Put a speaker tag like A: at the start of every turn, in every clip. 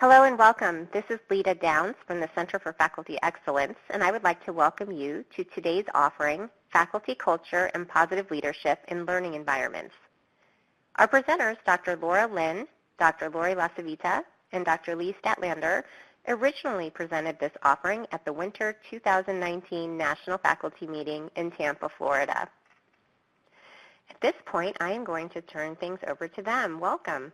A: Hello and welcome. This is Lita Downs from the Center for Faculty Excellence, and I would like to welcome you to today's offering, Faculty Culture and Positive Leadership in Learning Environments. Our presenters, Dr. Laura Lynn, Dr. Lori Lasavita, and Dr. Lee Statlander, originally presented this offering at the Winter 2019 National Faculty Meeting in Tampa, Florida. At this point, I am going to turn things over to them. Welcome.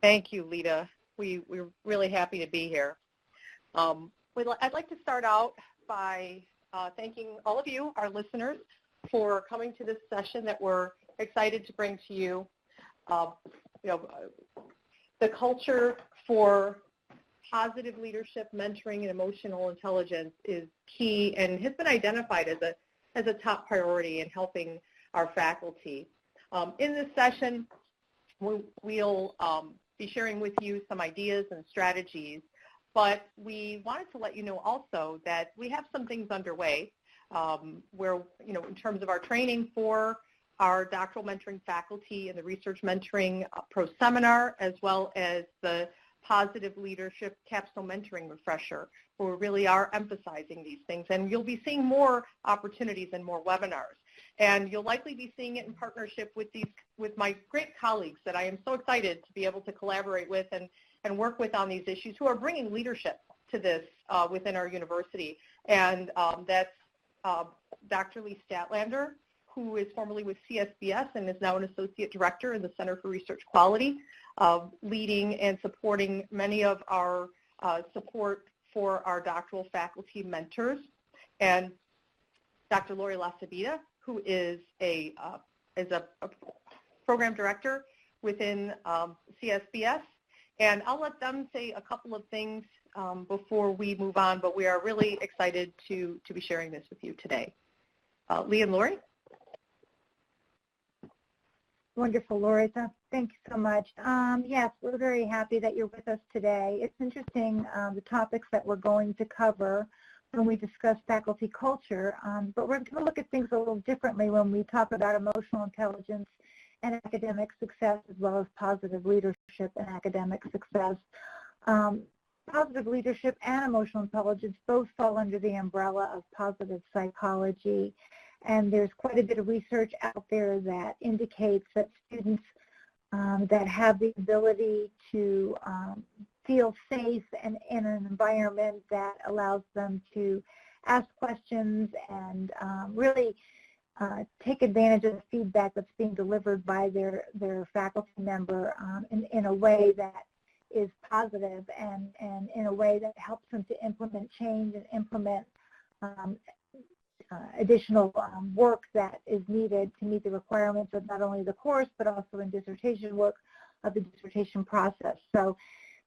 B: Thank you, Lita. We're really happy to be here. I'd like to start out by thanking all of you, our listeners, for coming to this session that we're excited to bring to you. The culture for positive leadership, mentoring, and emotional intelligence is key and has been identified as a top priority in helping our faculty. In this session, we'll be sharing with you some ideas and strategies, but we wanted to let you know also that we have some things underway where, in terms of our training for our doctoral mentoring faculty and the research mentoring pro seminar, as well as the positive leadership capstone mentoring refresher, where we really are emphasizing these things. And you'll be seeing more opportunities and more webinars. And you'll likely be seeing it in partnership with my great colleagues that I am so excited to be able to collaborate with and work with on these issues, who are bringing leadership to this within our university. And that's Dr. Lee Statlander, who is formerly with CSBS and is now an associate director in the Center for Research Quality, leading and supporting many of our support for our doctoral faculty mentors. And Dr. Lori Lasavita, who is a program director within CSBS. And I'll let them say a couple of things before we move on, but we are really excited to be sharing this with you today. Lee and Lori?
C: Wonderful, Lori. Thank you so much. Yes, we're very happy that you're with us today. It's interesting, the topics that we're going to cover when we discuss faculty culture, but we're going to look at things a little differently when we talk about emotional intelligence and academic success, as well as positive leadership and academic success. Positive leadership and emotional intelligence both fall under the umbrella of positive psychology. And there's quite a bit of research out there that indicates that students that have the ability to feel safe and in an environment that allows them to ask questions and really take advantage of the feedback that's being delivered by their faculty member in a way that is positive and in a way that helps them to implement change and implement additional work that is needed to meet the requirements of not only the course, but also in dissertation work of the dissertation process. So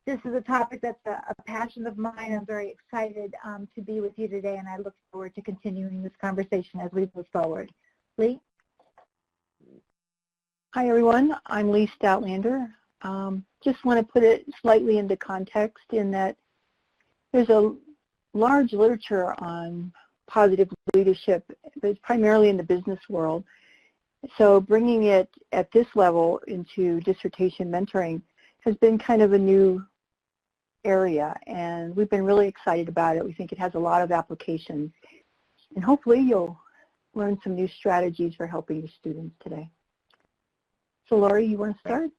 C: this is a topic that's a passion of mine. I'm very excited to be with you today, and I look forward to continuing this conversation as we move forward. Lee?
D: Hi, everyone. I'm Lee Statlander. Just want to put it slightly into context in that there's a large literature on positive leadership, but it's primarily in the business world. So bringing it at this level into dissertation mentoring has been kind of a new area, and we've been really excited about it. We think it has a lot of applications, and hopefully you'll learn some new strategies for helping your students today. So Lori, you want to start?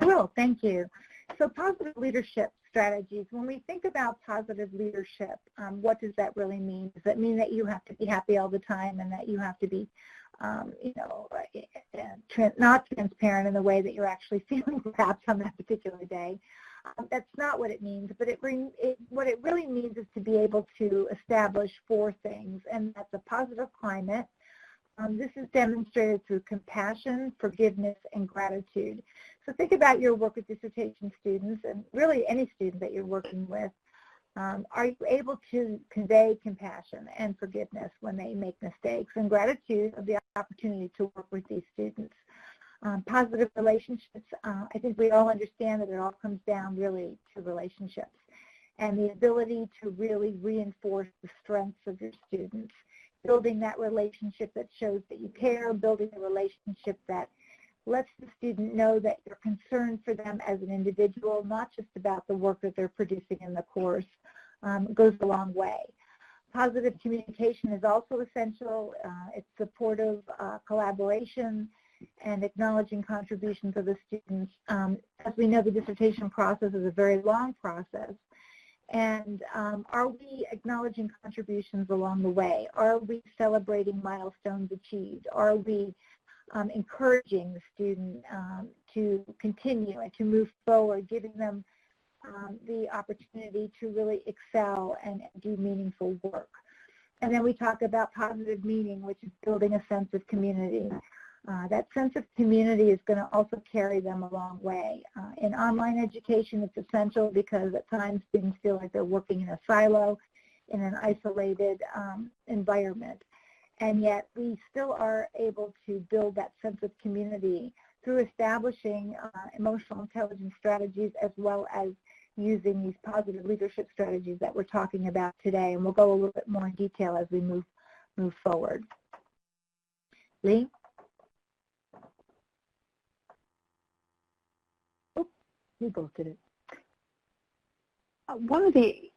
C: I will, thank you. So positive leadership strategies. When we think about positive leadership, what does that really mean? Does that mean that you have to be happy all the time and that you have to be, not transparent in the way that you're actually feeling perhaps on that particular day? That's not what it means, but what it really means is to be able to establish 4 things, and that's a positive climate. This is demonstrated through compassion, forgiveness, and gratitude. So think about your work with dissertation students, and really any student that you're working with. Are you able to convey compassion and forgiveness when they make mistakes, and gratitude of the opportunity to work with these students? Positive relationships, I think we all understand that it all comes down really to relationships and the ability to really reinforce the strengths of your students. Building that relationship that shows that you care, building a relationship that lets the student know that you're concerned for them as an individual, not just about the work that they're producing in the course, goes a long way. Positive communication is also essential. It's supportive collaboration and acknowledging contributions of the students. As we know, the dissertation process is a very long process. And are we acknowledging contributions along the way? Are we celebrating milestones achieved? Are we encouraging the student to continue and to move forward, giving them the opportunity to really excel and do meaningful work? And then we talk about positive meaning, which is building a sense of community. That sense of community is going to also carry them a long way. In online education, it's essential because at times students feel like they're working in a silo, in an isolated environment. And yet we still are able to build that sense of community through establishing emotional intelligence strategies as well as using these positive leadership strategies that we're talking about today. And we'll go a little bit more in detail as we move forward. Lee?
D: We both did it. One of the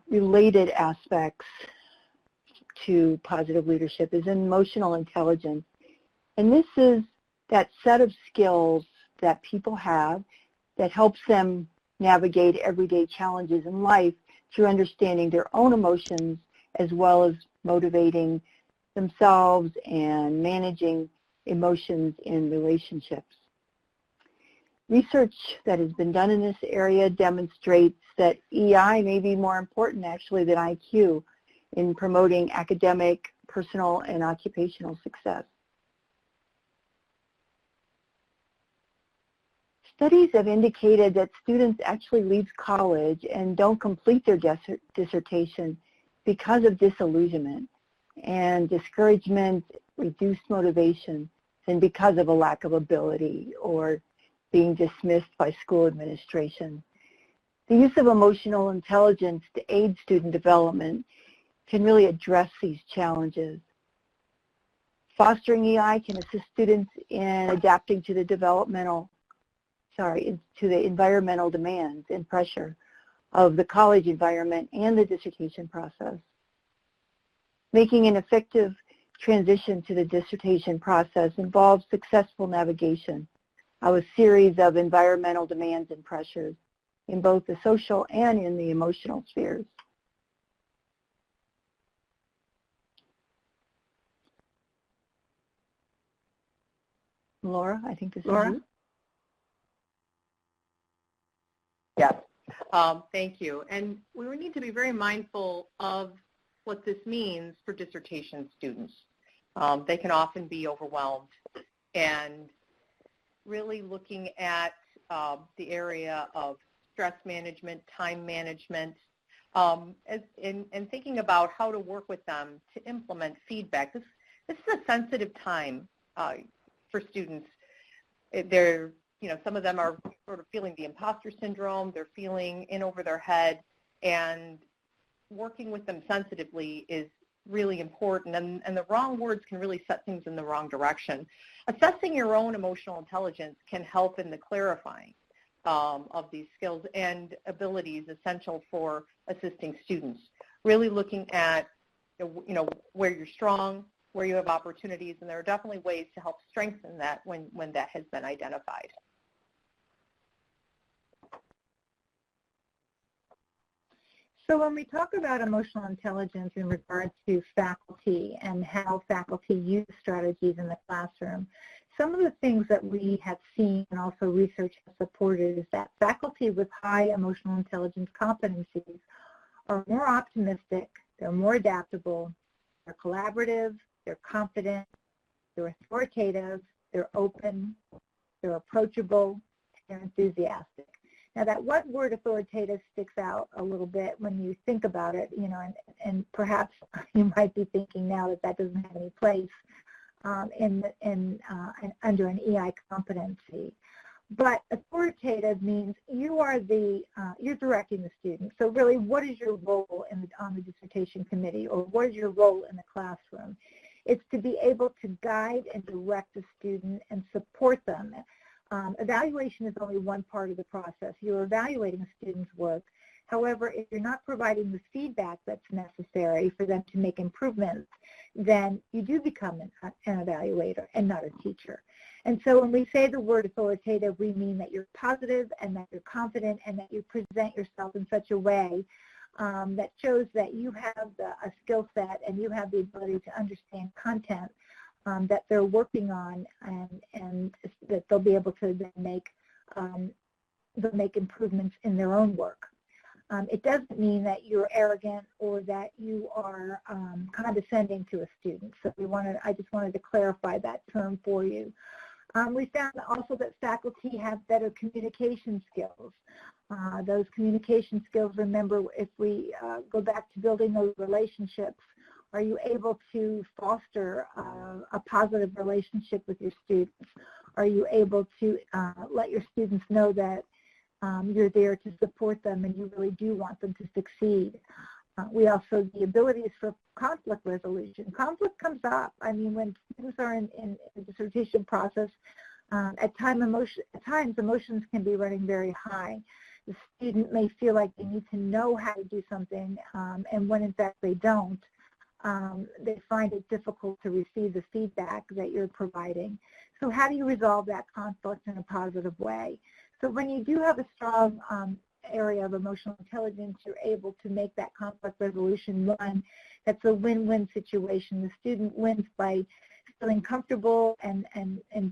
D: related aspects to positive leadership is emotional intelligence. And this is that set of skills that people have that helps them navigate everyday challenges in life through understanding their own emotions as well as motivating themselves and managing emotions in relationships. Research that has been done in this area demonstrates that EI may be more important actually than IQ in promoting academic, personal, and occupational success. Studies have indicated that students actually leave college and don't complete their dissertation because of disillusionment and discouragement, reduced motivation, and because of a lack of ability or being dismissed by school administration. The use of emotional intelligence to aid student development can really address these challenges. Fostering EI can assist students in adapting to the environmental demands and pressure of the college environment and the dissertation process. Making an effective transition to the dissertation process involves successful navigation of a series of environmental demands and pressures in both the social and in the emotional spheres. Laura, I think this is you.
B: Yes, thank you. And we need to be very mindful of what this means for dissertation students. They can often be overwhelmed, and really looking at the area of stress management, time management, and thinking about how to work with them to implement feedback. This is a sensitive time for students. They're, some of them are sort of feeling the imposter syndrome. They're feeling in over their head, and working with them sensitively is really important, and the wrong words can really set things in the wrong direction. Assessing your own emotional intelligence can help in the clarifying of these skills and abilities essential for assisting students. Really looking at, where you're strong, where you have opportunities, and there are definitely ways to help strengthen that when that has been identified.
C: So when we talk about emotional intelligence in regard to faculty and how faculty use strategies in the classroom, some of the things that we have seen and also research has supported is that faculty with high emotional intelligence competencies are more optimistic, they're more adaptable, they're collaborative, they're confident, they're authoritative, they're open, they're approachable, they're enthusiastic. Now that one word authoritative sticks out a little bit when you think about it, and perhaps you might be thinking now that that doesn't have any place under an EI competency. But authoritative means you are you're directing the student. So really, what is your role on the dissertation committee, or what is your role in the classroom? It's to be able to guide and direct a student and support them. Evaluation is only one part of the process. You're evaluating a student's work. However, if you're not providing the feedback that's necessary for them to make improvements, then you do become an evaluator and not a teacher. And so when we say the word authoritative, we mean that you're positive and that you're confident and that you present yourself in such a way that shows that you have a skill set and you have the ability to understand content that they're working on, and that they'll be able to then make improvements in their own work. It doesn't mean that you're arrogant or that you are condescending to a student. So I just wanted to clarify that term for you. We found also that faculty have better communication skills. Those communication skills, remember, if we go back to building those relationships, are you able to foster a positive relationship with your students? Are you able to let your students know that you're there to support them and you really do want them to succeed? We also, the abilities for conflict resolution. Conflict comes up. I mean, when students are in the dissertation process, at times emotions can be running very high. The student may feel like they need to know how to do something, and when in fact they don't, they find it difficult to receive the feedback that you're providing. So how do you resolve that conflict in a positive way? So when you do have a strong area of emotional intelligence, you're able to make that conflict resolution one that's a win-win situation. The student wins by feeling comfortable and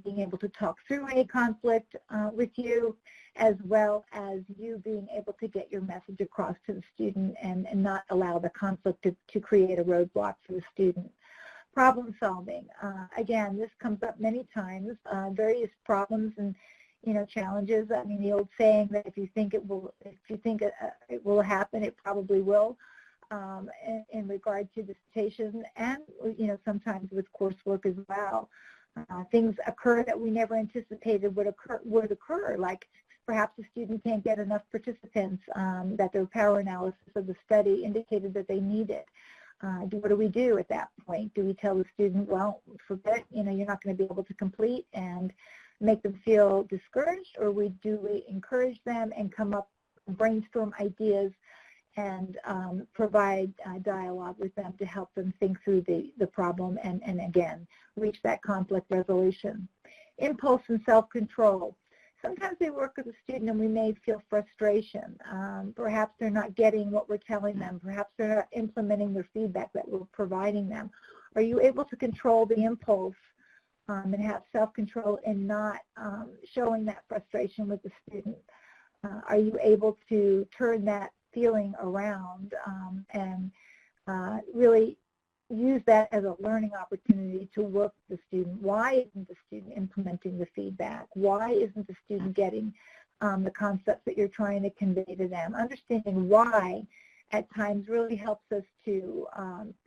C: being able to talk through any conflict with you, as well as you being able to get your message across to the student and not allow the conflict to create a roadblock for the student. Problem solving. Again, this comes up many times, various problems and challenges. I mean, the old saying that if you think it will happen, it probably will. In regard to dissertation and sometimes with coursework as well, things occur that we never anticipated would occur. Like perhaps a student can't get enough participants that their power analysis of the study indicated that they needed. What do we do at that point? Do we tell the student, well, forget, you're not going to be able to complete and make them feel discouraged, or do we encourage them and come up and brainstorm ideas and provide dialogue with them to help them think through the problem and again, reach that conflict resolution. Impulse and self-control. Sometimes they work with a student and we may feel frustration. Perhaps they're not getting what we're telling them. Perhaps they're not implementing the feedback that we're providing them. Are you able to control the impulse and have self-control in not showing that frustration with the student? Are you able to turn that feeling around and really use that as a learning opportunity to work with the student? Why isn't the student implementing the feedback? Why isn't the student getting the concepts that you're trying to convey to them? Understanding why at times really helps us to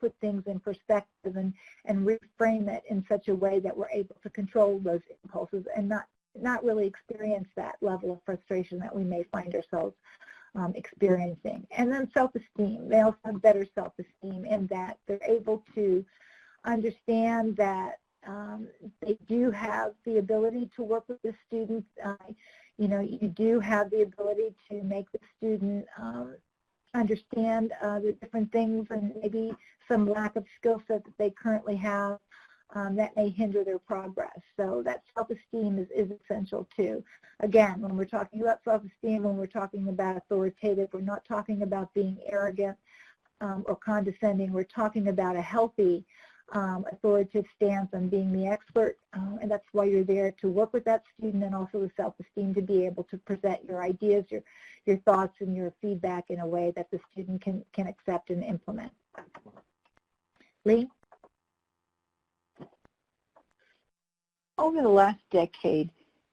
C: put things in perspective and reframe it in such a way that we're able to control those impulses and not really experience that level of frustration that we may find ourselves experiencing. And then self-esteem. They also have better self-esteem in that they're able to understand that they do have the ability to work with the student. You do have the ability to make the student understand the different things and maybe some lack of skill set that they currently have that may hinder their progress. So that self-esteem is essential too. Again, when we're talking about self-esteem, when we're talking about authoritative, we're not talking about being arrogant or condescending. We're talking about a healthy authoritative stance on being the expert, and that's why you're there to work with that student, and also the self-esteem to be able to present your ideas, your thoughts, and your feedback in a way that the student can accept and implement. Lee?
D: Over the last decade,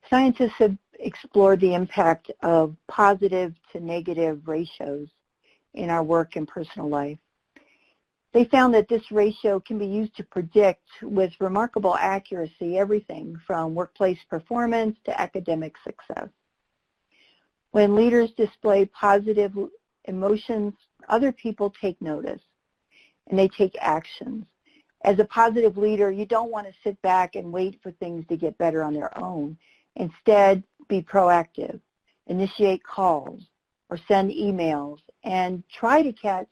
D: scientists have explored the impact of positive to negative ratios in our work and personal life. They found that this ratio can be used to predict with remarkable accuracy everything from workplace performance to academic success. When leaders display positive emotions, other people take notice and they take actions. As a positive leader, you don't want to sit back and wait for things to get better on their own. Instead, be proactive, initiate calls, or send emails, and try to catch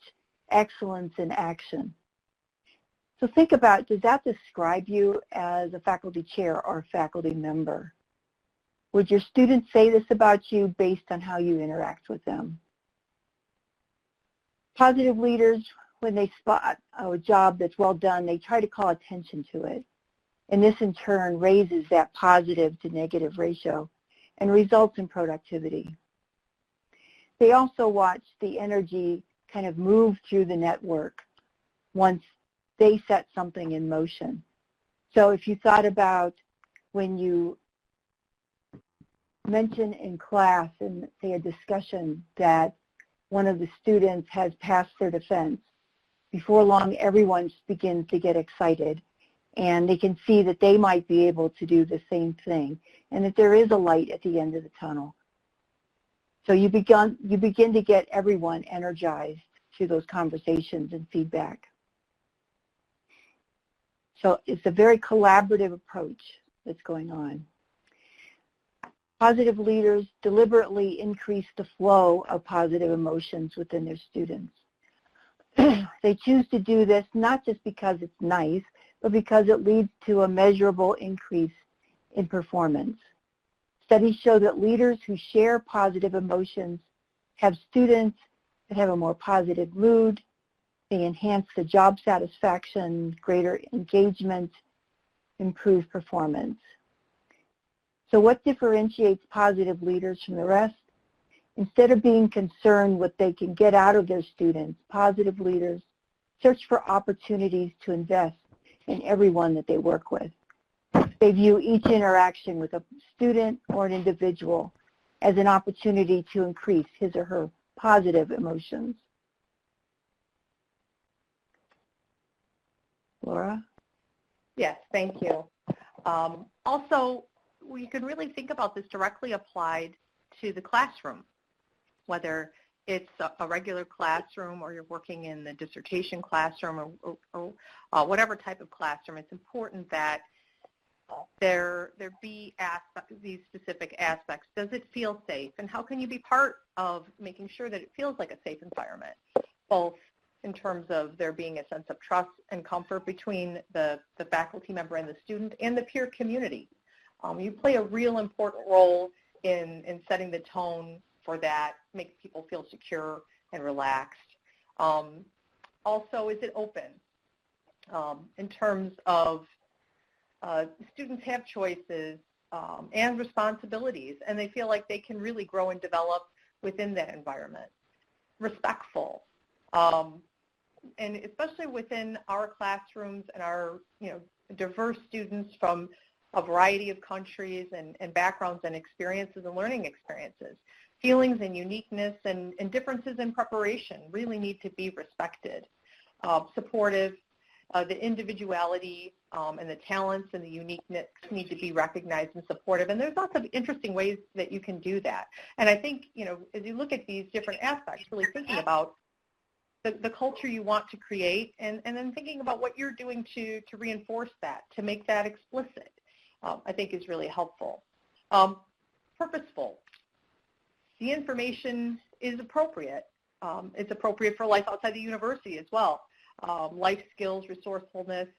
D: excellence in action. So think about, does that describe you as a faculty chair or a faculty member? Would your students say this about you based on how you interact with them? Positive leaders, when they spot a job that's well done, they try to call attention to it. And this in turn raises that positive to negative ratio and results in productivity. They also watch the energy kind of move through the network once they set something in motion. So if you thought about when you mention in class in, say, a discussion that one of the students has passed their defense, before long everyone begins to get excited and they can see that they might be able to do the same thing and that there is a light at the end of the tunnel. So you begin to get everyone energized through those conversations and feedback. So it's a very collaborative approach that's going on. Positive leaders deliberately increase the flow of positive emotions within their students. They choose to do this not just because it's nice, but because it leads to a measurable increase in performance. Studies show that leaders who share positive emotions have students that have a more positive mood. They enhance the job satisfaction, greater engagement, improved performance. So what differentiates positive leaders from the rest? Instead of being concerned what they can get out of their students, positive leaders search for opportunities to invest in everyone that they work with. They view each interaction with a student or an individual as an opportunity to increase his or her positive emotions. Laura?
B: Yes, thank you. Also, we could really think about this directly applied to the classroom, whether it's a regular classroom or you're working in the dissertation classroom or whatever type of classroom. It's important that there be these specific aspects. Does it feel safe? And how can you be part of making sure that it feels like a safe environment, both in terms of there being a sense of trust and comfort between the faculty member and the student and the peer community. You play a real important role in setting the tone for that, make people feel secure and relaxed. Also, is it open? In terms of students have choices and responsibilities, and they feel like they can really grow and develop within that environment. Respectful. And especially within our classrooms and our diverse students from a variety of countries and backgrounds and experiences and learning experiences. Feelings and uniqueness and differences in preparation really need to be respected. Supportive, the individuality and the talents and the uniqueness need to be recognized and supportive. And there's lots of interesting ways that you can do that. And I think, as you look at these different aspects, really thinking about the culture you want to create and then thinking about what you're doing to reinforce that, to make that explicit, I think is really helpful. Purposeful. The information is appropriate. It's appropriate for life outside the university as well. Life skills, resourcefulness,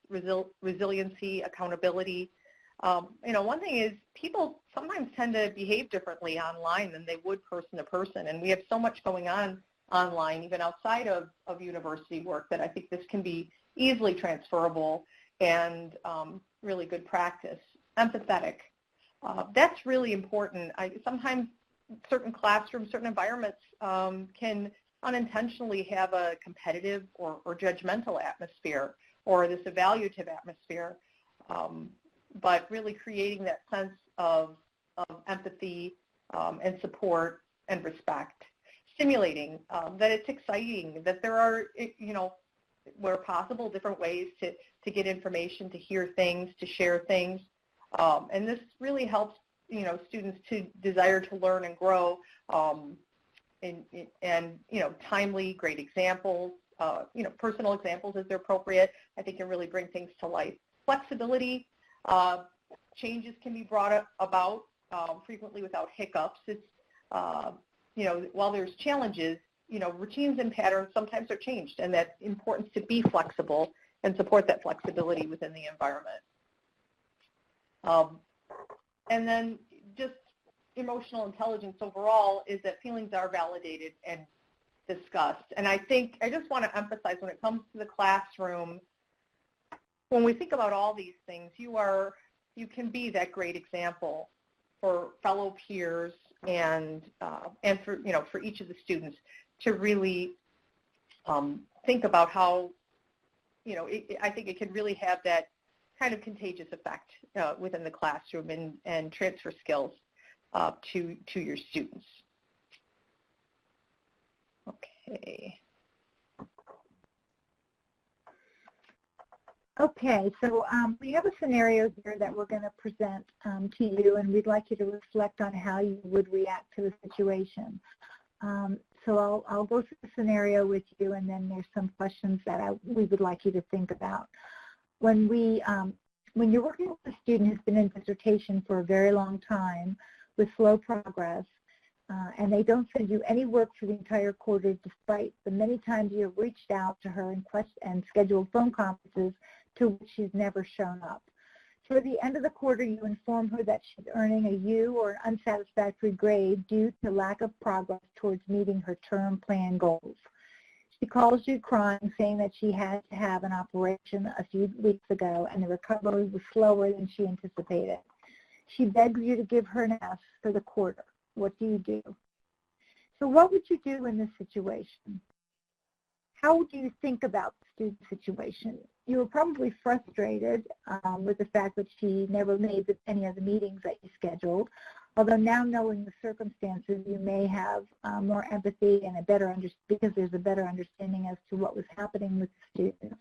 B: resiliency, accountability. One thing is people sometimes tend to behave differently online than they would person to person, and we have so much going on online, even outside of university work, that I think this can be easily transferable and really good practice. Empathetic. That's really important. Sometimes certain classrooms, certain environments can unintentionally have a competitive or judgmental atmosphere or this evaluative atmosphere, but really creating that sense of empathy and support and respect. Stimulating, that it's exciting, that there are, where possible, different ways to get information, to hear things, to share things. And this really helps, students to desire to learn and grow, and timely, great examples, personal examples as they're appropriate, I think can really bring things to life. Flexibility, changes can be brought about frequently without hiccups. It's, while there's challenges, routines and patterns sometimes are changed, and that's important to be flexible and support that flexibility within the environment. And then just emotional intelligence overall is that feelings are validated and discussed. And I just want to emphasize when it comes to the classroom, when we think about all these things, you can be that great example for fellow peers and for each of the students to really think about how, I think it can really have that kind of contagious effect within the classroom and transfer skills to your students. Okay.
C: Okay, so we have a scenario here that we're going to present to you, and we'd like you to reflect on how you would react to the situation. So I'll go through the scenario with you, and then there's some questions that we would like you to think about. When you're working with a student who's been in dissertation for a very long time with slow progress, and they don't send you any work for the entire quarter despite the many times you have reached out to her and scheduled phone conferences to which she's never shown up. So at the end of the quarter, you inform her that she's earning a U or an unsatisfactory grade due to lack of progress towards meeting her term plan goals. She calls you crying, saying that she had to have an operation a few weeks ago and the recovery was slower than she anticipated. She begs you to give her an F for the quarter. What do you do? So what would you do in this situation? How would you think about the student situation? You were probably frustrated with the fact that she never made any of the meetings that you scheduled, although now knowing the circumstances, you may have more empathy and because there's a better understanding as to what was happening with the student.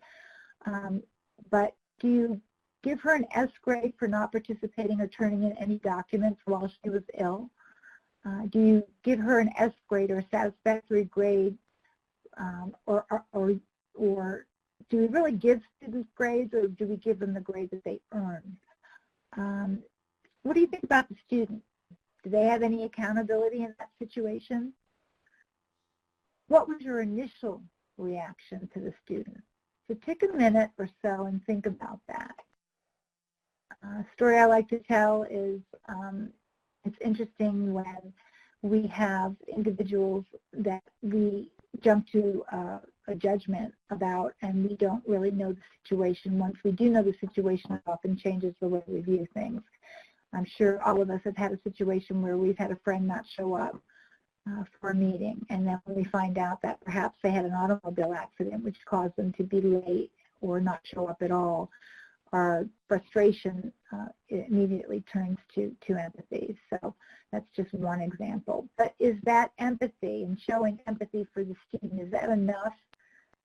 C: But do you give her an S grade for not participating or turning in any documents while she was ill? Do you give her an S grade or a satisfactory grade, or do we really give students grades, or do we give them the grade that they earn? What do you think about the student? Do they have any accountability in that situation? What was your initial reaction to the student? So take a minute or so and think about that. A story I like to tell is it's interesting when we have individuals that we jump to a judgment about, and we don't really know the situation. Once we do know the situation, it often changes the way we view things. I'm sure all of us have had a situation where we've had a friend not show up for a meeting, and then when we find out that perhaps they had an automobile accident which caused them to be late or not show up at all, our frustration immediately turns to empathy. So that's just one example. But is that empathy and showing empathy for the student, is that enough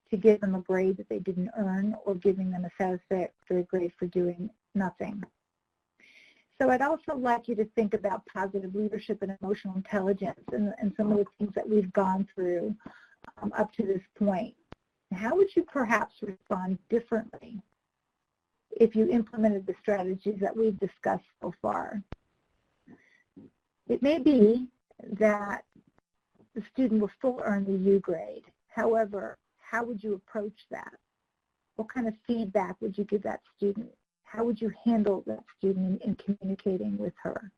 C: to give them a grade that they didn't earn, or giving them a satisfactory grade for doing nothing? So I'd also like you to think about positive leadership and emotional intelligence and some of the things that we've gone through up to this point. How would you perhaps respond differently if you implemented the strategies that we've discussed so far? It may be that the student will still earn the U grade. However, how would you approach that? What kind of feedback would you give that student? How would you handle that student in communicating with her?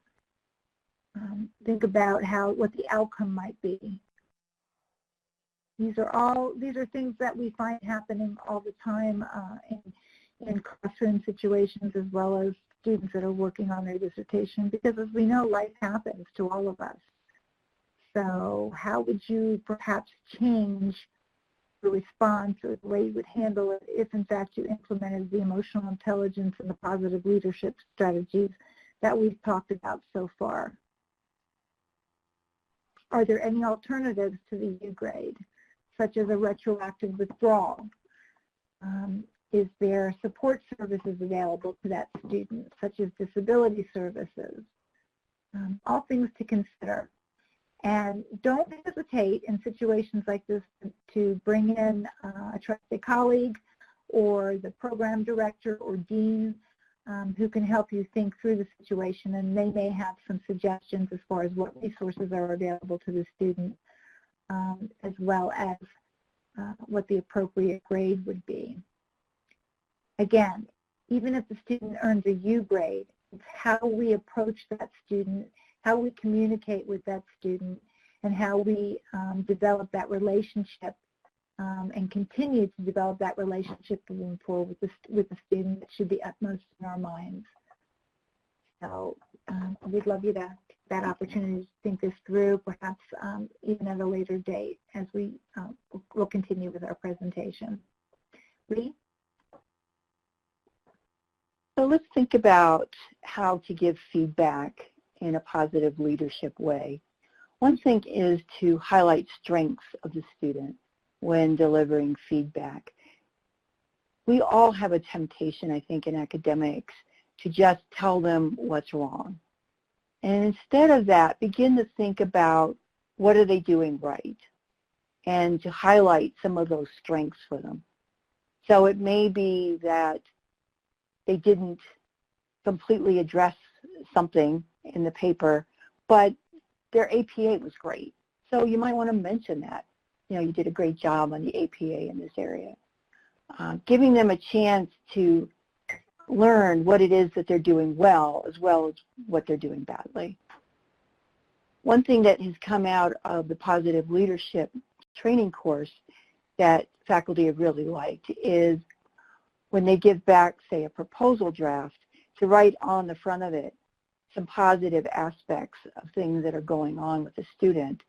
C: Think about what the outcome might be. These are things that we find happening all the time in classroom situations, as well as students that are working on their dissertation, because as we know, life happens to all of us. So how would you perhaps change the response or the way you would handle it if in fact you implemented the emotional intelligence and the positive leadership strategies that we've talked about so far? Are there any alternatives to the U grade, such as a retroactive withdrawal? Is there support services available to that student, such as disability services? All things to consider. And don't hesitate in situations like this to bring in a trusted colleague or the program director or dean who can help you think through the situation, and they may have some suggestions as far as what resources are available to the student, as well as what the appropriate grade would be. Again, even if the student earns a U grade, it's how we approach that student, how we communicate with that student, and how we develop that relationship and continue to develop that relationship moving forward with the student that should be upmost in our minds. So we'd love you to have that opportunity to think this through, perhaps even at a later date as we'll continue with our presentation. Lee?
D: So let's think about how to give feedback in a positive leadership way. One thing is to highlight strengths of the student when delivering feedback. We all have a temptation, I think, in academics to just tell them what's wrong. And instead of that, begin to think about what are they doing right and to highlight some of those strengths for them. So it may be that they didn't completely address something in the paper, but their APA was great. So you might want to mention that. You know, you did a great job on the APA in this area. Giving them a chance to learn what it is that they're doing well as what they're doing badly. One thing that has come out of the positive leadership training course that faculty have really liked is when they give back, say, a proposal draft, to write on the front of it some positive aspects of things that are going on with the student.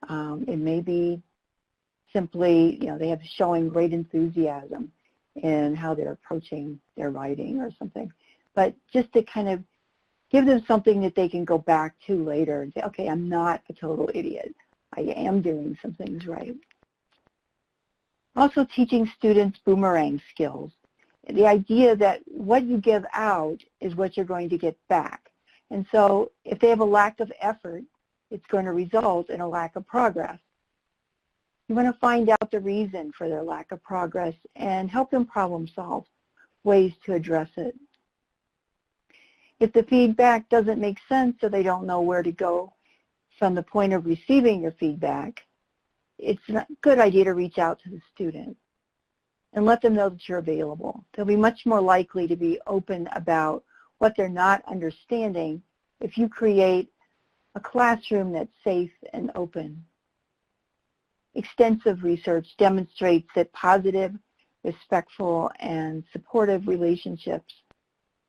D: It may be simply, they have showing great enthusiasm in how they're approaching their writing or something. But just to kind of give them something that they can go back to later and say, okay, I'm not a total idiot. I am doing some things right. Also teaching students boomerang skills. The idea that what you give out is what you're going to get back. And so if they have a lack of effort, it's going to result in a lack of progress. You want to find out the reason for their lack of progress and help them problem solve ways to address it. If the feedback doesn't make sense or they don't know where to go from the point of receiving your feedback, it's a good idea to reach out to the student and let them know that you're available. They'll be much more likely to be open about what they're not understanding if you create a classroom that's safe and open. Extensive research demonstrates that positive, respectful, and supportive relationships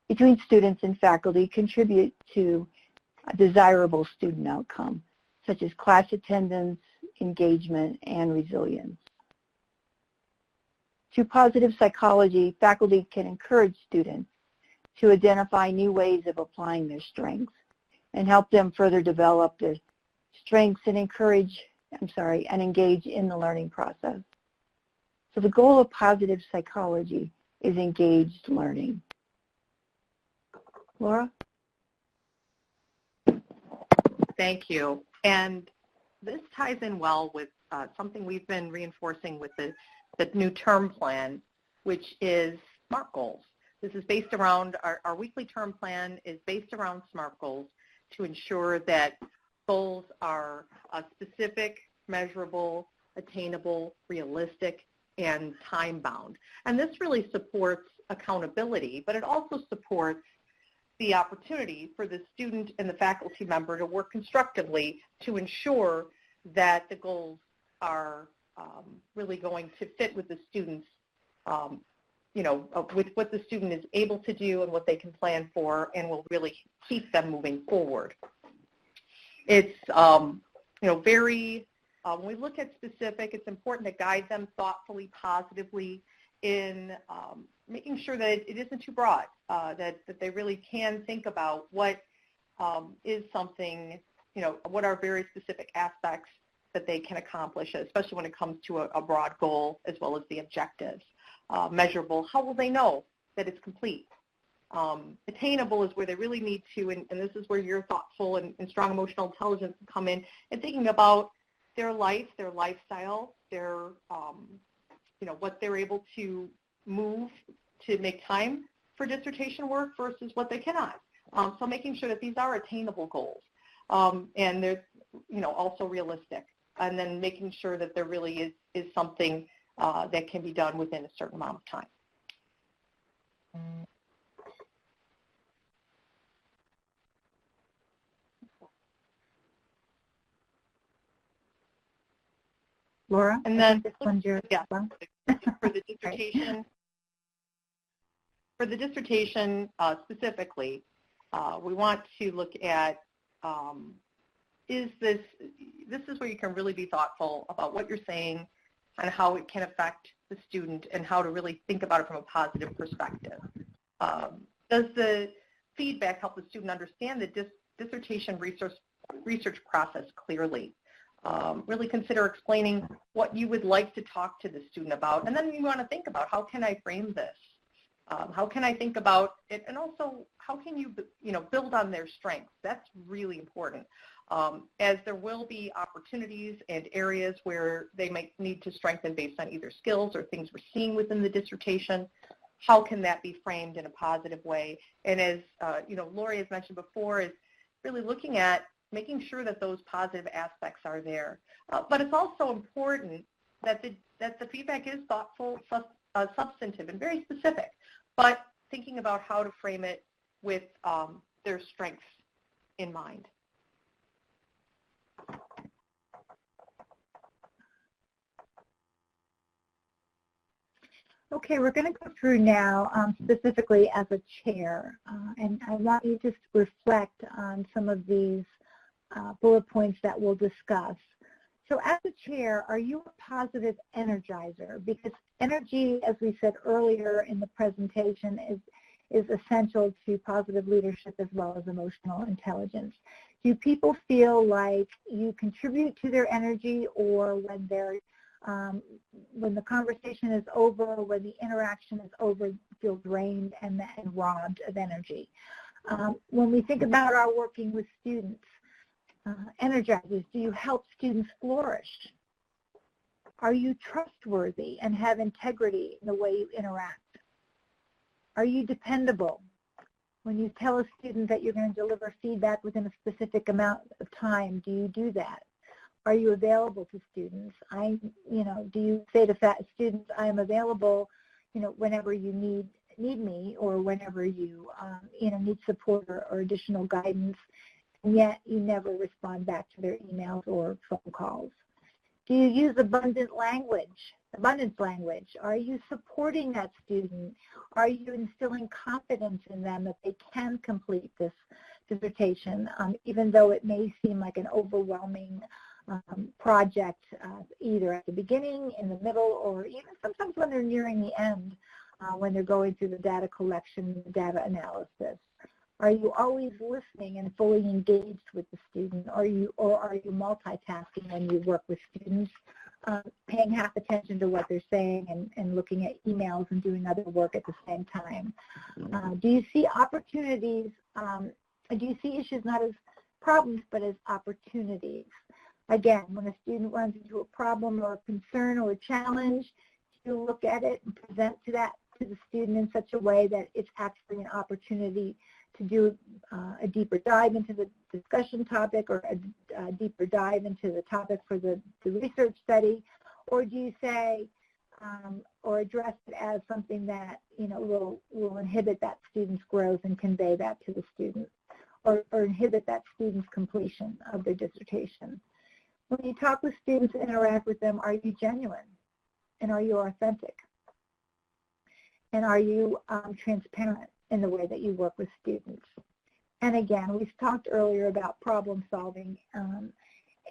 D: between students and faculty contribute to a desirable student outcome, such as class attendance, engagement, and resilience. Through positive psychology, faculty can encourage students to identify new ways of applying their strengths and help them further develop their strengths and engage in the learning process. So the goal of positive psychology is engaged learning. Laura?
B: Thank you. And this ties in well with something we've been reinforcing with the new term plan, which is SMART goals. This is based around, our weekly term plan is based around SMART goals to ensure that goals are specific, measurable, attainable, realistic, and time-bound. And this really supports accountability, but it also supports the opportunity for the student and the faculty member to work constructively to ensure that the goals are really going to fit with the students, with what the student is able to do and what they can plan for, and will really keep them moving forward. It's, very, when we look at specific, it's important to guide them thoughtfully, positively in making sure that it isn't too broad, that they really can think about what is something, what are very specific aspects that they can accomplish, especially when it comes to a broad goal as well as the objectives. Measurable, how will they know that it's complete? Attainable is where they really need to, and this is where your thoughtful and strong emotional intelligence come in, and thinking about their life, their lifestyle, their, what they're able to move to make time for dissertation work versus what they cannot. So making sure that these are attainable goals, and they're, also realistic, and then making sure that there really is something that can be done within a certain amount of time.
C: Laura?
B: And then,
C: this one's yours.
B: yeah,
C: Well.
B: for the dissertation, specifically, we want to look at this is where you can really be thoughtful about what you're saying and how it can affect the student and how to really think about it from a positive perspective. Does the feedback help the student understand the dissertation research process clearly? Really consider explaining what you would like to talk to the student about, and then you want to think about, how can I frame this? How can I think about it, and also how can you, build on their strengths? That's really important, as there will be opportunities and areas where they might need to strengthen based on either skills or things we're seeing within the dissertation. How can that be framed in a positive way? And as Lori has mentioned before, is really looking at making sure that those positive aspects are there. But it's also important that the feedback is thoughtful, substantive, and very specific, but thinking about how to frame it with their strengths in mind.
C: Okay, we're going to go through now specifically as a chair, and I want you just to reflect on some of these bullet points that we'll discuss. So as a chair, are you a positive energizer? Because energy, as we said earlier in the presentation, is essential to positive leadership as well as emotional intelligence. Do people feel like you contribute to their energy, or when the conversation is over, when the interaction is over, feel drained and robbed of energy? When we think about our working with students, Energizers, do you help students flourish? Are you trustworthy and have integrity in the way you interact? Are you dependable? When you tell a student that you're going to deliver feedback within a specific amount of time, do you do that? Are you available to students? Do you say to students, I am available, whenever you need me, or whenever you, need support or additional guidance, and yet you never respond back to their emails or phone calls? Do you use abundance language? Are you supporting that student? Are you instilling confidence in them that they can complete this dissertation, even though it may seem like an overwhelming project, either at the beginning, in the middle, or even sometimes when they're nearing the end, when they're going through the data collection, the data analysis? Are you always listening and fully engaged with the student? Or are you multitasking when you work with students, paying half attention to what they're saying and looking at emails and doing other work at the same time? Do you see opportunities? Do you see issues not as problems but as opportunities? Again, when a student runs into a problem or a concern or a challenge, you look at it and present to the student in such a way that it's actually an opportunity to do a deeper dive into the discussion topic, or a deeper dive into the topic for the research study? Or do you say, or address it as something that will inhibit that student's growth and convey that to the student, or inhibit that student's completion of their dissertation? When you talk with students and interact with them, are you genuine? And are you authentic? And are you transparent in the way that you work with students? And again, we've talked earlier about problem solving, and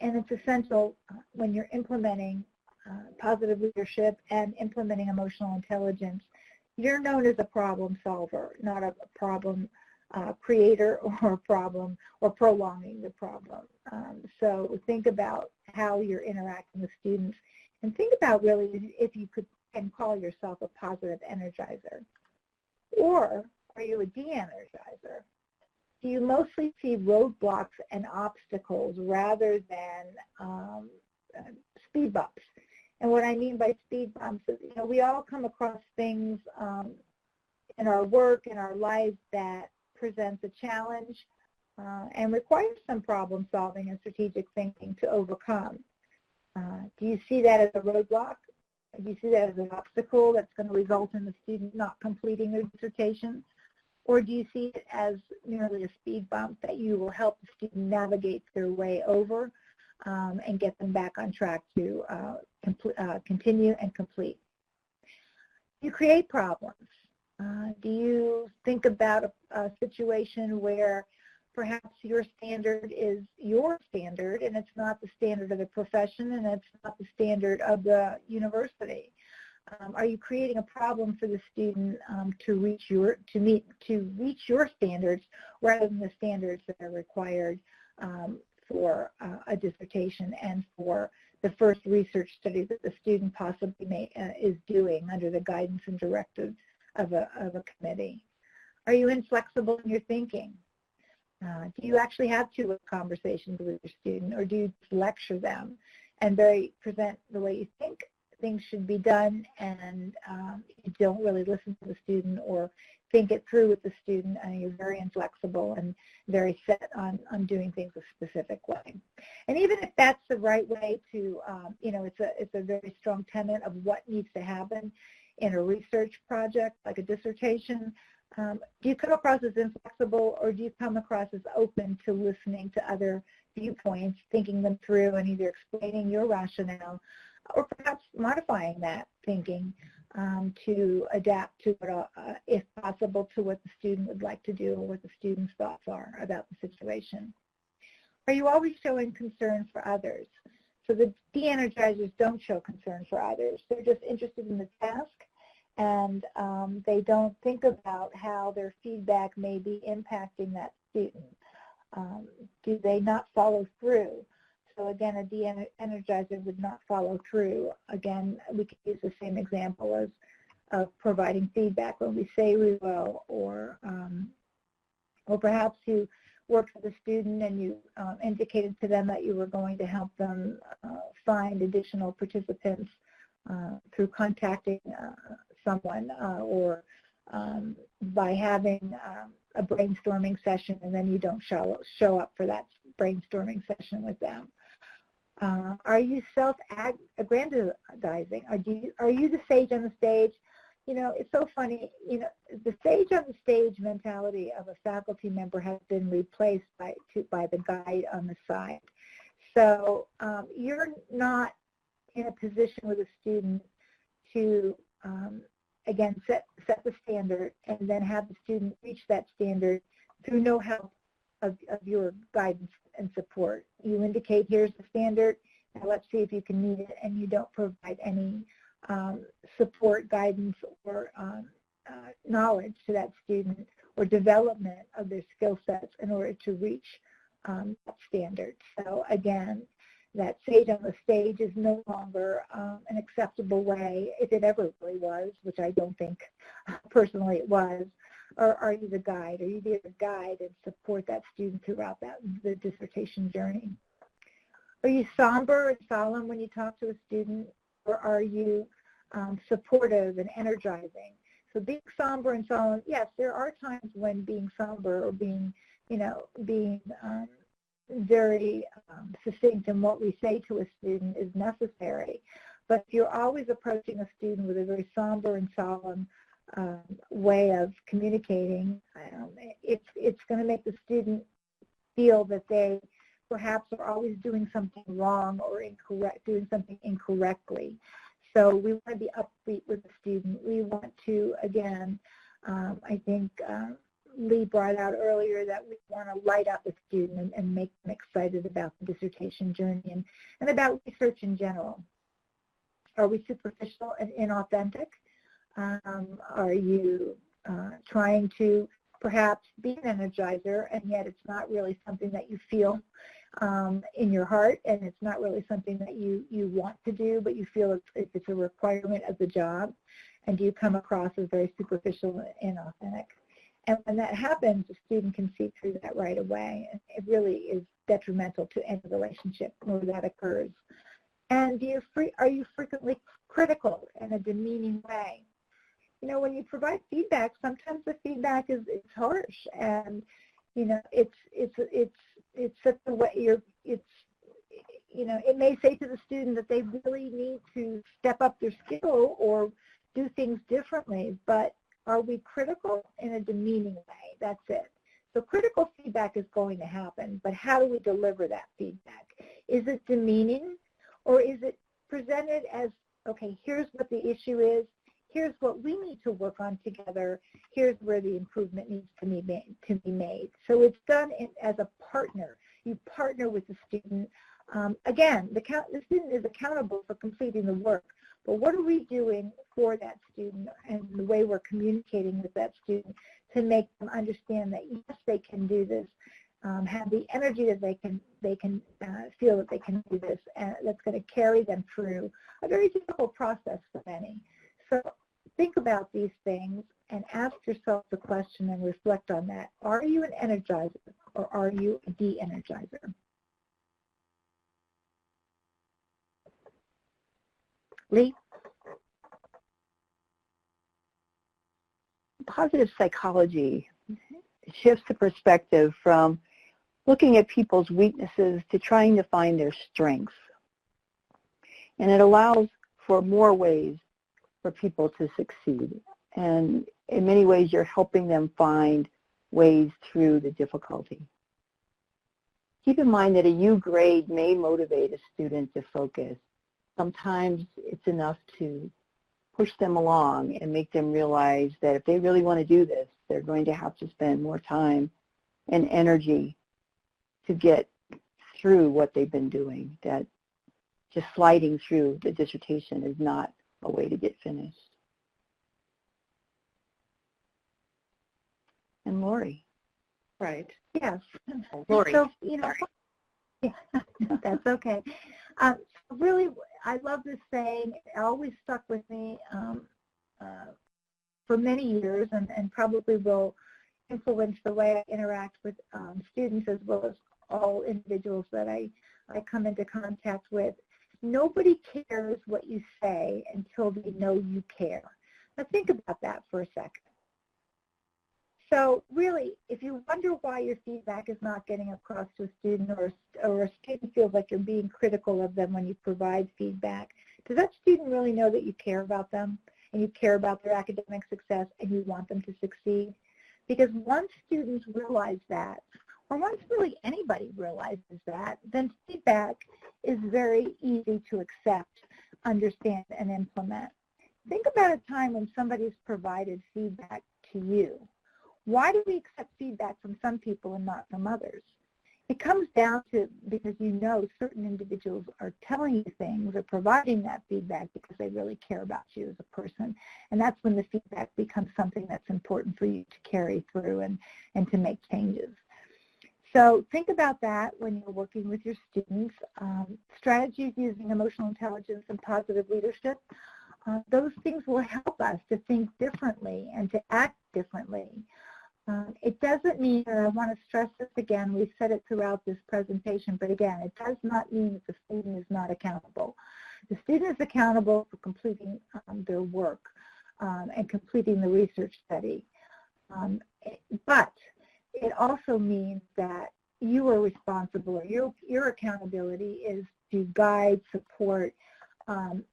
C: it's essential when you're implementing positive leadership and implementing emotional intelligence. You're known as a problem solver, not a problem creator or a problem or prolonging the problem. So think about how you're interacting with students, and think about really if you can call yourself a positive energizer. Or Are you a de-energizer? Do you mostly see roadblocks and obstacles rather than speed bumps? And what I mean by speed bumps is, we all come across things in our work, in our lives that presents a challenge and requires some problem solving and strategic thinking to overcome. Do you see that as a roadblock? Do you see that as an obstacle that's going to result in the student not completing their dissertation? Or do you see it as merely a speed bump that you will help the student navigate their way over and get them back on track to continue and complete? Do you create problems? Do you think about a situation where perhaps your standard is your standard and it's not the standard of the profession and it's not the standard of the university? Are you creating a problem for the student to reach your standards rather than the standards that are required for a dissertation and for the first research study that the student possibly is doing under the guidance and directive of a committee? Are you inflexible in your thinking? Do you actually have two-way conversations with your student, or do you just lecture them and present the way you think things should be done, and you don't really listen to the student or think it through with the student, and you're very inflexible and very set on doing things a specific way? And even if that's the right way to, it's a very strong tenet of what needs to happen in a research project like a dissertation, do you come across as inflexible, or do you come across as open to listening to other viewpoints, thinking them through, and either explaining your rationale or perhaps modifying that thinking to adapt to, if possible, to what the student would like to do or what the student's thoughts are about the situation? Are you always showing concern for others? So the de-energizers don't show concern for others. They're just interested in the task, and they don't think about how their feedback may be impacting that student. Do they not follow through? So again, a de-energizer would not follow through. Again, we could use the same example of providing feedback when we say we will, or perhaps you worked with a student and you indicated to them that you were going to help them find additional participants through contacting someone or by having a brainstorming session, and then you don't show up for that brainstorming session with them. Are you self-aggrandizing? Are you the sage on the stage? It's so funny. The sage on the stage mentality of a faculty member has been replaced by the guide on the side. So you're not in a position with a student to, again, set the standard and then have the student reach that standard through no help of your guidance and support. You indicate, here's the standard, now let's see if you can meet it, and you don't provide any support, guidance, or knowledge to that student or development of their skill sets in order to reach that standard. So again, that sage on the stage is no longer an acceptable way, if it ever really was, which I don't think personally it was. Or are you the guide? Are you the guide and support that student throughout the dissertation journey? Are you somber and solemn when you talk to a student, or are you supportive and energizing? So being somber and solemn, yes, there are times when being somber or being very succinct in what we say to a student is necessary. But if you're always approaching a student with a very somber and solemn way of communicating, it's going to make the student feel that they perhaps are always doing something wrong or doing something incorrectly. So we want to be upbeat with the student. We want to, again, I think Lee brought out earlier that we want to light up the student and make them excited about the dissertation journey and about research in general. Are we superficial and inauthentic? Are you trying to perhaps be an energizer, and yet it's not really something that you feel in your heart, and it's not really something that you want to do, but you feel it's a requirement of the job? And do you come across as very superficial and inauthentic? And when that happens, the student can see through that right away. And it really is detrimental to any relationship where that occurs. And are you frequently critical in a demeaning way? You know, when you provide feedback, sometimes the feedback is harsh, and you know it's such a way it may say to the student that they really need to step up their skill or do things differently, but are we critical in a demeaning way? That's it. So critical feedback is going to happen, but how do we deliver that feedback? Is it demeaning, or is it presented as, okay, here's what the issue is, here's what we need to work on together, here's where the improvement needs to be made. So it's done as a partner. You partner with the student. Again, the student is accountable for completing the work, but what are we doing for that student and the way we're communicating with that student to make them understand that, yes, they can do this, have the energy that they can feel that they can do this, and that's going to carry them through a very difficult process for many. So think about these things and ask yourself the question and reflect on that. Are you an energizer or are you a de-energizer? Lee?
D: Positive psychology shifts the perspective from looking at people's weaknesses to trying to find their strengths. And it allows for more ways for people to succeed. And in many ways, you're helping them find ways through the difficulty. Keep in mind that a U grade may motivate a student to focus. Sometimes it's enough to push them along and make them realize that if they really want to do this, they're going to have to spend more time and energy to get through what they've been doing, that just sliding through the dissertation is not a way to get finished. And Lori.
B: Right.
C: Yes.
B: Lori.
C: So, yeah, that's okay. Really, I love this saying. It always stuck with me for many years, and probably will influence the way I interact with students as well as all individuals that I come into contact with. Nobody cares what you say until they know you care. Now think about that for a second. So really, if you wonder why your feedback is not getting across to a student, or a student feels like you're being critical of them when you provide feedback, does that student really know that you care about them and you care about their academic success and you want them to succeed? Because once students realize that, or once really anybody realizes that, then feedback is very easy to accept, understand, and implement. Think about a time when somebody's provided feedback to you. Why do we accept feedback from some people and not from others? It comes down to because you know certain individuals are telling you things or providing that feedback because they really care about you as a person. And that's when the feedback becomes something that's important for you to carry through and to make changes. So think about that when you're working with your students. Strategies using emotional intelligence and positive leadership, those things will help us to think differently and to act differently. It doesn't mean, and I want to stress this again, we've said it throughout this presentation, but again, it does not mean that the student is not accountable. The student is accountable for completing their work and completing the research study. But it also means that you are responsible, or your accountability is to guide, support, and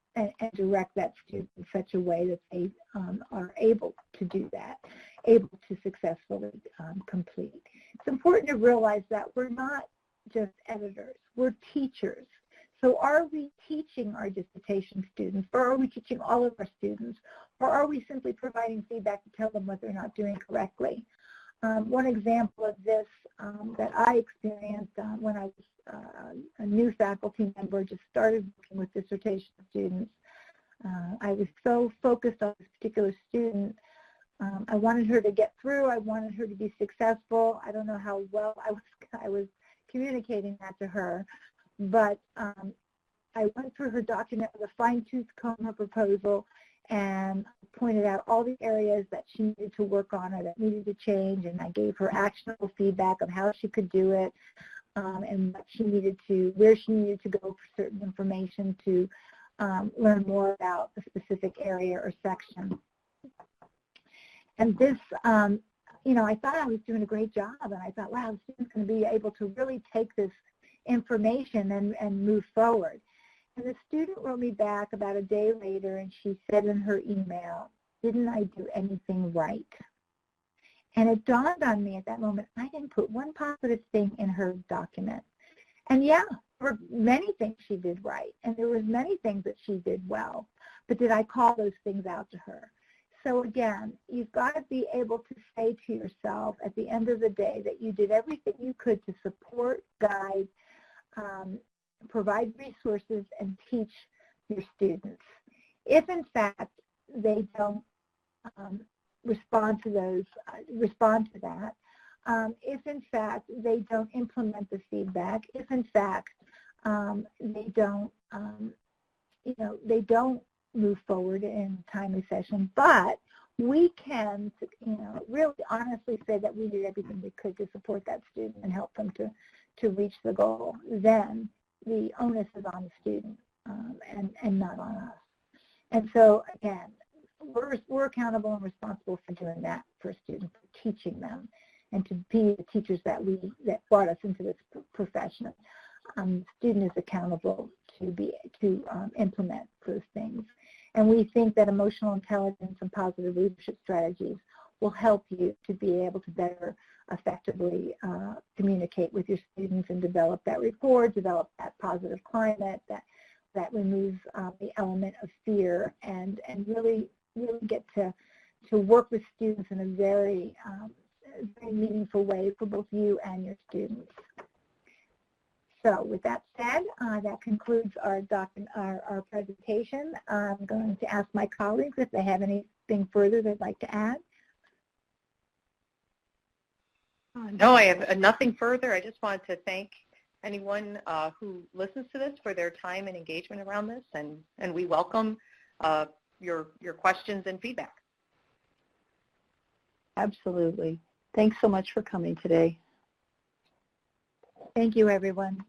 C: direct that student in such a way that they are able to do that, able to successfully complete. It's important to realize that we're not just editors, we're teachers. So are we teaching our dissertation students, or are we teaching all of our students, or are we simply providing feedback to tell them what they're not doing correctly? One example of this that I experienced when I was a new faculty member, just started working with dissertation students. I was so focused on this particular student. I wanted her to get through. I wanted her to be successful. I don't know how well I was communicating that to her, but I went through her document with a fine-tooth comb, her proposal, and pointed out all the areas that she needed to work on or that needed to change, and I gave her actionable feedback of how she could do it, and what she needed to, where she needed to go for certain information to learn more about a specific area or section. And this, you know, I thought I was doing a great job, and I thought, wow, the student's going to be able to really take this information and move forward. And the student wrote me back about a day later, and she said in her email, didn't I do anything right? And it dawned on me at that moment, I didn't put one positive thing in her document. And yeah, there were many things she did right, and there were many things that she did well, but did I call those things out to her? So again, you've got to be able to say to yourself at the end of the day that you did everything you could to support, guide, provide resources, and teach your students. If in fact they don't respond to that, if in fact they don't implement the feedback, if in fact they don't, they don't move forward in timely session, but we can, really honestly say that we did everything we could to support that student and help them to reach the goal, then the onus is on the student and not on us. And so, again, we're accountable and responsible for doing that for students, for teaching them, and to be the teachers that brought us into this profession. The student is accountable to implement those things. And we think that emotional intelligence and positive leadership strategies will help you to be able to better effectively communicate with your students and develop that rapport, develop that positive climate that removes the element of fear, and really get to work with students in a very meaningful way for both you and your students. So with that said, that concludes our presentation. I'm going to ask my colleagues if they have anything further they'd like to add.
B: No, I have nothing further. I just wanted to thank anyone who listens to this for their time and engagement around this, and we welcome your questions and feedback.
D: Absolutely. Thanks so much for coming today.
C: Thank you, everyone.